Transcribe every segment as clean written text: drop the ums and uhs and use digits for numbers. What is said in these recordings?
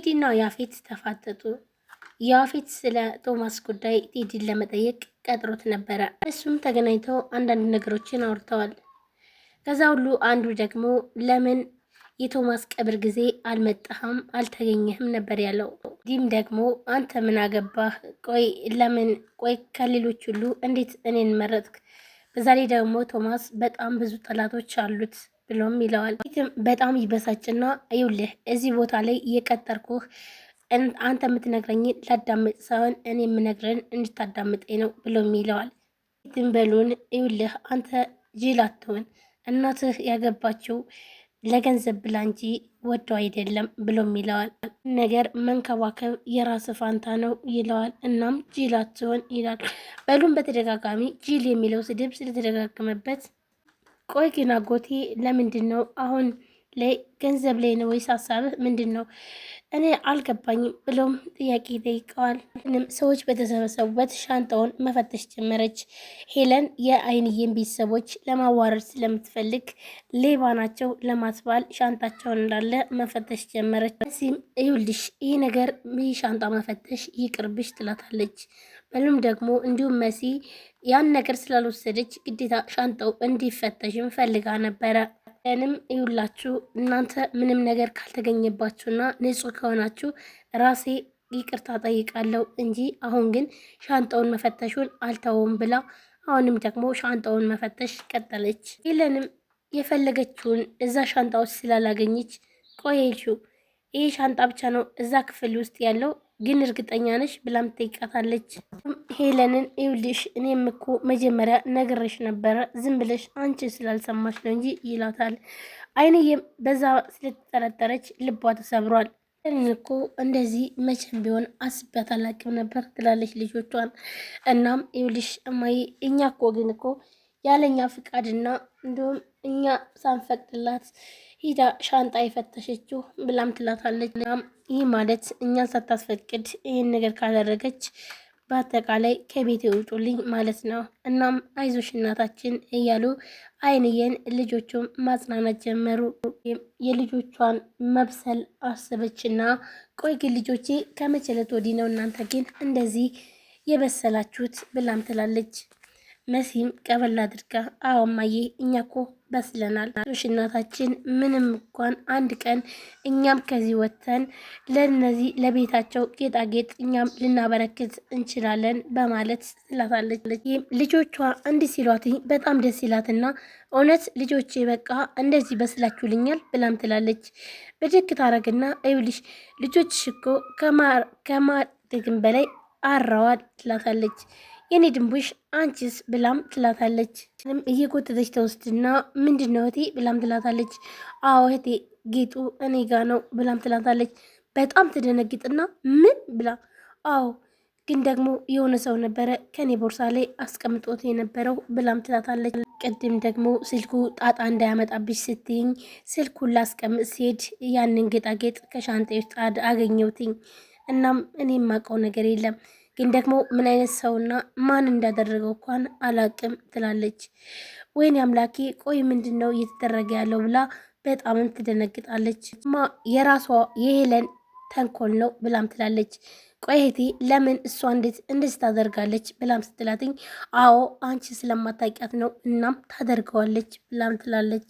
ቴዲና ያፌት ተፋጠጡ። ያፌት ስለ ቶማስ ጉዳይ ቴዲን ለመጠየቅ ቀጥሮት ነበረ። እሱም ተገናኝተው አንዳንድ ነገሮችን አውርተዋል። ከዛ ሁሉ አንዱ ደግሞ ለምን የቶማስ ቀብር ጊዜ አልመጣህም አልተገኘህም ነበር ያለው። ዲም ደግሞ አንተ ምን አገባህ? ቆይ ከሌሎች ሁሉ እንዴት እኔን መረጥክ? በዛ ላይ ደግሞ ቶማስ በጣም ብዙ ጠላቶች አሉት ብሎም ይለዋል። በጣም ይበሳጭና ይውልህ እዚህ ቦታ ላይ የቀጠርኩህ አንተ የምትነግረኝ ላዳምጥ ሳይሆን እኔ የምነግረን እንድታዳምጠኝ ነው ብሎም ይለዋል። ትንበሉን ይውልህ አንተ ጅል አትሆን፣ እናትህ ያገባችው ለገንዘብ ብላ እንጂ ወደው አይደለም ብሎም ይለዋል። ነገር መንከባከብ የራስ ፋንታ ነው ይለዋል። እናም ጅል አትሆን ይላል። በሉም በተደጋጋሚ ጅል የሚለው ስድብ ስለተደጋገመበት ቆይ ግን አጎቴ ለምንድን ነው አሁን ላይ ገንዘብ ላይ ነው ወይስ ሀሳብህ ምንድን ነው? እኔ አልገባኝም ብሎም ጥያቄ ይጠይቀዋል። ሰዎች በተሰበሰቡበት ሻንጣውን መፈተሽ ጀመረች። ሄለን የአይንዬን ቤተሰቦች ለማዋረድ ስለምትፈልግ ሌባ ናቸው ለማስባል ሻንጣቸውን እንዳለ መፈተሽ ጀመረች። እዚህም ይኸውልሽ ይህ ነገር ይህ ሻንጣ መፈተሽ ይቅርብሽ ትላታለች። በሉም ደግሞ እንዲሁም መሲ ያን ነገር ስላልወሰደች ግዴታ ሻንጣው እንዲፈተሽም ፈልጋ ነበረ። ለንም ይውላችሁ እናንተ ምንም ነገር ካልተገኘባችሁና ንጹህ ከሆናችሁ ራሴ ይቅርታ ጠይቃለሁ እንጂ አሁን ግን ሻንጣውን መፈተሹን አልተውም ብላ አሁንም ደግሞ ሻንጣውን መፈተሽ ቀጠለች። ሄለንም የፈለገችውን እዛ ሻንጣ ውስጥ ስላላገኘች ቆየችው። ይህ ሻንጣ ብቻ ነው እዛ ክፍል ውስጥ ያለው ግን እርግጠኛ ነሽ ብላም ትጠይቃታለች። ሄለንን ይውልሽ እኔም እኮ መጀመሪያ ነግሬሽ ነበረ ዝም ብለሽ አንቺ ስላልሰማሽ ነው እንጂ ይላታል። አይንዬም በዛ ስለተጠረጠረች ልቧ ተሰብሯል። እኔን እኮ እንደዚህ መቼም ቢሆን አስቤያት አላቅም ነበር ትላለች ልጆቿን። እናም ይውልሽ እማዬ እኛ እኮ ግን እኮ ያለኛ ፍቃድና እንዲሁም እኛ ሳንፈቅድላት ሂዳ ሻንጣ የፈተሸችው ብላም ትላታለች። ይህ ማለት እኛን ሳታስፈቅድ ይህን ነገር ካደረገች በአጠቃላይ ከቤት ይውጡልኝ ማለት ነው። እናም አይዞሽ እናታችን እያሉ አይንዬን ልጆቹም ማጽናናት ጀመሩ። የልጆቿን መብሰል አሰበችና ቆይ ግን ልጆቼ ከመቼ ዕለት ወዲህ ነው እናንተ ግን እንደዚህ የበሰላችሁት ብላም ትላለች። መሲም ቀበል አድርጋ አዎ እማዬ እኛ እኮ በስለናል እናታችን ምንም እንኳን አንድ ቀን እኛም ከዚህ ወጥተን ለነዚህ ለቤታቸው ጌጣጌጥ እኛም ልናበረክት እንችላለን በማለት ትላታለች። ልጆቿ እንዲህ ሲሏት በጣም ደስ ይላትና እውነት ልጆቼ በቃ እንደዚህ በስላችሁልኛል ብላም ትላለች። በደግ ታረግና ይኸውልሽ ልጆችሽ እኮ ከማደግም በላይ አረዋል ትላታለች። የኔ ድንቡሽ አንቺስ ብላም ትላታለች። እየጎተተች ተወስድና ምንድን ነው እህቴ ብላም ትላታለች። አዎ እህቴ ጌጡ እኔ ጋ ነው ብላም ትላታለች። በጣም ትደነግጥና ምን ብላ አዎ ግን ደግሞ የሆነ ሰው ነበረ ከኔ ቦርሳ ላይ አስቀምጦት የነበረው ብላም ትላታለች። ቅድም ደግሞ ስልኩ ጣጣ እንዳያመጣብሽ ስትይኝ ስልኩን ላስቀምጥ ሲሄድ ያንን ጌጣጌጥ ከሻንጣ ውስጥ አገኘሁትኝ። እናም እኔ የማውቀው ነገር የለም ግን ደግሞ ምን አይነት ሰውና ማን እንዳደረገው እንኳን አላቅም ትላለች። ወይኔ አምላኬ ቆይ ምንድን ነው እየተደረገ ያለው ብላ በጣምም ትደነግጣለች። የራሷ የሄለን ተንኮል ነው ብላም ትላለች። ቆይ እህቴ ለምን እሷ እንዴት እንደዚህ ታደርጋለች ብላም ስትላትኝ አዎ አንቺ ስለማታውቂያት ነው እናም ታደርገዋለች ብላም ትላለች።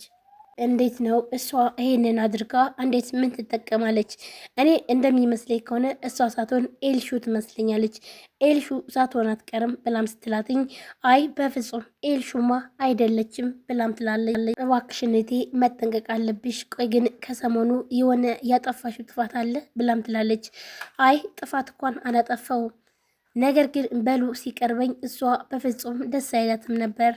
እንዴት ነው እሷ ይሄንን አድርጋ እንዴት ምን ትጠቀማለች? እኔ እንደሚመስለኝ ከሆነ እሷ ሳትሆን ኤልሹ ትመስለኛለች። ኤልሹ ሳትሆን አትቀርም ብላም ስትላትኝ አይ በፍጹም ኤልሹማ አይደለችም ብላም ትላለች። እባክሽን እህቴ መጠንቀቅ አለብሽ። ቆይ ግን ከሰሞኑ የሆነ ያጠፋሽው ጥፋት አለ ብላም ትላለች። አይ ጥፋት እንኳን አላጠፋውም፣ ነገር ግን በሉ ሲቀርበኝ እሷ በፍጹም ደስ አይላትም ነበር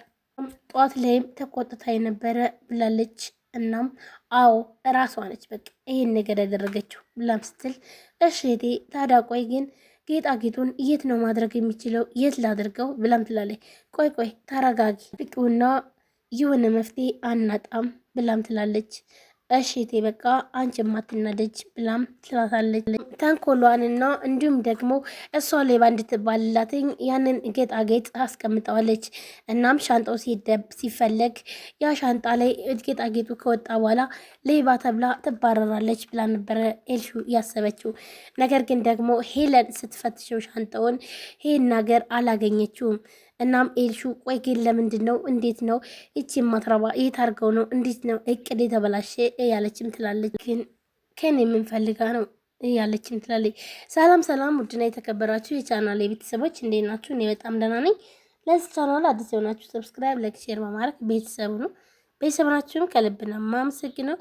ጠዋት ላይም ተቆጥታ የነበረ ብላለች። እናም አዎ እራሷ ነች በቃ ይሄን ነገር ያደረገችው ብላም ስትል እሺ እህቴ ታዲያ ቆይ ግን ጌጣጌጡን የት ነው ማድረግ የሚችለው የት ላድርገው ብላም ትላለች። ቆይ ተረጋጊ ብቁና የሆነ መፍትሄ አናጣም ብላም ትላለች። እሺ እህቴ በቃ አንቺ ማትናደጅ ብላም ትላታለች። ተንኮሏንና እንዲሁም ደግሞ እሷ ሌባ እንድትባልላትኝ ያንን ጌጣጌጥ አስቀምጠዋለች። እናም ሻንጣው ሲፈለግ ያ ሻንጣ ላይ ጌጣጌጡ ከወጣ በኋላ ሌባ ተብላ ትባረራለች ብላ ነበረ ኤልሹ ያሰበችው። ነገር ግን ደግሞ ሄለን ስትፈትሸው ሻንጣውን ይህን ነገር አላገኘችውም። እናም ኤልሹ ቆይ ግን ለምንድን ነው እንዴት ነው ይቺ ማትረባ የት አድርገው ነው እንዴት ነው እቅድ የተበላሸ እያለችም ትላለች። ግን ከኔ የምንፈልጋ ነው እያለችም ትላለች። ሰላም ሰላም፣ ውድና የተከበራችሁ የቻናል ቤተሰቦች እንዴት ናችሁ? እኔ በጣም ደህና ነኝ። ለዚህ ቻናል አዲስ የሆናችሁ ሰብስክራይብ፣ ላይክ፣ ሼር በማድረግ ቤተሰቡ ነው። ቤተሰባችሁም ከልብ ነው የማመሰግነው።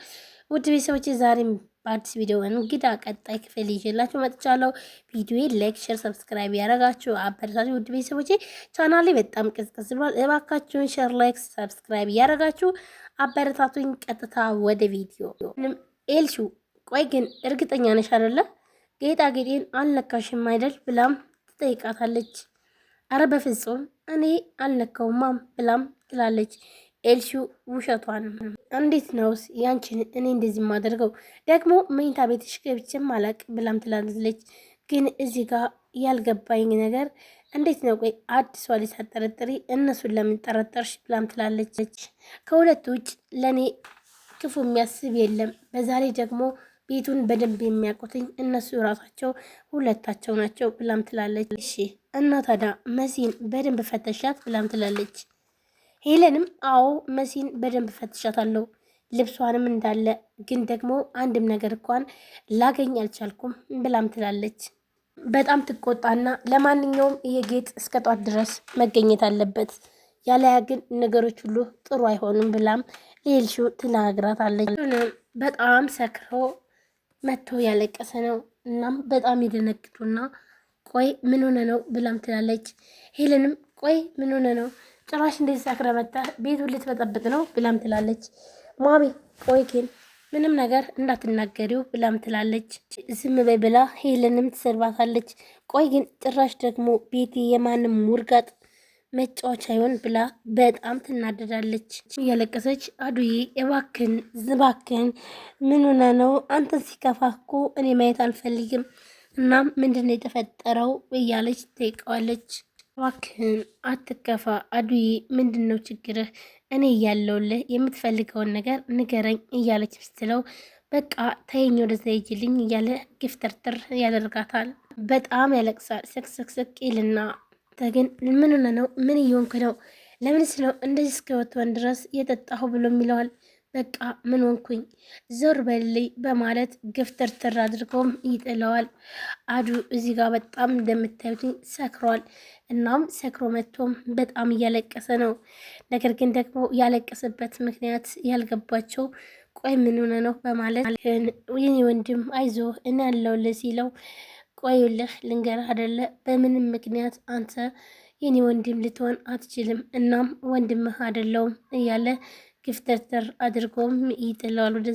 ውድ ቤተሰቦች ዛሬም በአዲስ ቪዲዮ እንግዳ ቀጣይ ክፍል ይዤላችሁ መጥቻለሁ። ቪዲዮ ላይክ፣ ሼር፣ ሰብስክራይብ ያደረጋችሁ አበረታችሁ። ውድ ቤተሰቦች ቻናሌ በጣም ቅዝቅዝ ብሏል። እባካችሁን ሼር፣ ላይክ፣ ሰብስክራይብ ያደረጋችሁ አበረታቱኝ። ቀጥታ ወደ ቪዲዮ። ኤልሹ ቆይ ግን እርግጠኛ ነሽ አይደለ ጌጣጌጤን አልነካሽም አይደል ብላም ትጠይቃታለች። አረ በፍጹም እኔ አልነካውማም ብላም ትላለች። ኤልሹ ውሸቷን እንዴት ነውስ ያንቺን እኔ እንደዚህ የማደርገው ደግሞ መኝታ ቤትሽ ገብቼም አላቅ ብላም ትላለች። ግን እዚህ ጋር ያልገባኝ ነገር እንዴት ነው ቆይ አዲሷ ልጅ ሳትጠረጥሪ እነሱን ለምን ጠረጠርሽ ብላም ትላለች። ከሁለቱ ውጭ ለእኔ ክፉ የሚያስብ የለም። በዛሬ ደግሞ ቤቱን በደንብ የሚያውቁትኝ እነሱ ራሳቸው ሁለታቸው ናቸው ብላም ትላለች። እሺ እና ታዲያ መሲን በደንብ ፈተሻት ብላም ትላለች። ሄለንም አዎ መሲን በደንብ ፈትሻታለሁ ልብሷንም እንዳለ፣ ግን ደግሞ አንድም ነገር እንኳን ላገኝ አልቻልኩም ብላም ትላለች። በጣም ትቆጣና ለማንኛውም ይሄ ጌጥ እስከ ጧት ድረስ መገኘት አለበት ያለያ ግን ነገሮች ሁሉ ጥሩ አይሆኑም ብላም ሌልሹ ትናግራታለች። በጣም ሰክሮ መጥቶ ያለቀሰ ነው። እናም በጣም ይደነግጡና ቆይ ምን ሆነ ነው ብላም ትላለች። ሄለንም ቆይ ምን ሆነ ነው ጭራሽ እንደዚህ ሰክረ መጣ ቤቱን ልትበጠብጥ ነው ብላም ትላለች። ማሚ ቆይ ግን ምንም ነገር እንዳትናገሪው ብላም ትላለች። ዝም በይ ብላ ሄለንም ትሰርባታለች። ቆይ ግን ጭራሽ ደግሞ ቤቲ የማንም ሙርጋጥ መጫወቻ ይሆን ብላ በጣም ትናደዳለች። እያለቀሰች አዱዬ እባክን ዝባክን ምን ሆነ ነው አንተን ሲከፋህ እኮ እኔ ማየት አልፈልግም። እናም ምንድነው የተፈጠረው እያለች ትጠይቀዋለች። እባክህን አትከፋ አዱዬ ምንድነው ችግርህ? እኔ እያለሁልህ የምትፈልገውን ነገር ንገረኝ እያለች ስትለው በቃ ተይኝ ወደዛ ሂጂልኝ እያለ ግፍትርትር ያደርጋታል። በጣም ያለቅሳል። ስቅስቅስቅ ይልና ግን ምን ሆነ ነው ምን እየሆንክ ነው ለምንስ ነው እንደዚህ እስከወጥወን ድረስ የጠጣሁ ብሎ ይለዋል። በቃ ምን ሆንኩኝ ዞር በልልኝ በማለት ግፍትርትር አድርጎም ይጥለዋል። አዱ እዚህ ጋር በጣም እንደምታዩት ሰክሯል። እናም ሰክሮ መጥቶም በጣም እያለቀሰ ነው። ነገር ግን ደግሞ ያለቀሰበት ምክንያት ያልገባቸው ቆይ ምን ሆነ ነው በማለት የኔ ወንድም አይዞ እኔ ያለሁልህ ሲለው ቆይልህ ልንገርህ አይደለ በምንም ምክንያት አንተ የኔ ወንድም ልትሆን አትችልም። እናም ወንድምህ አይደለውም እያለ ግፍትርትር አድርጎም ይጥለዋል ወደ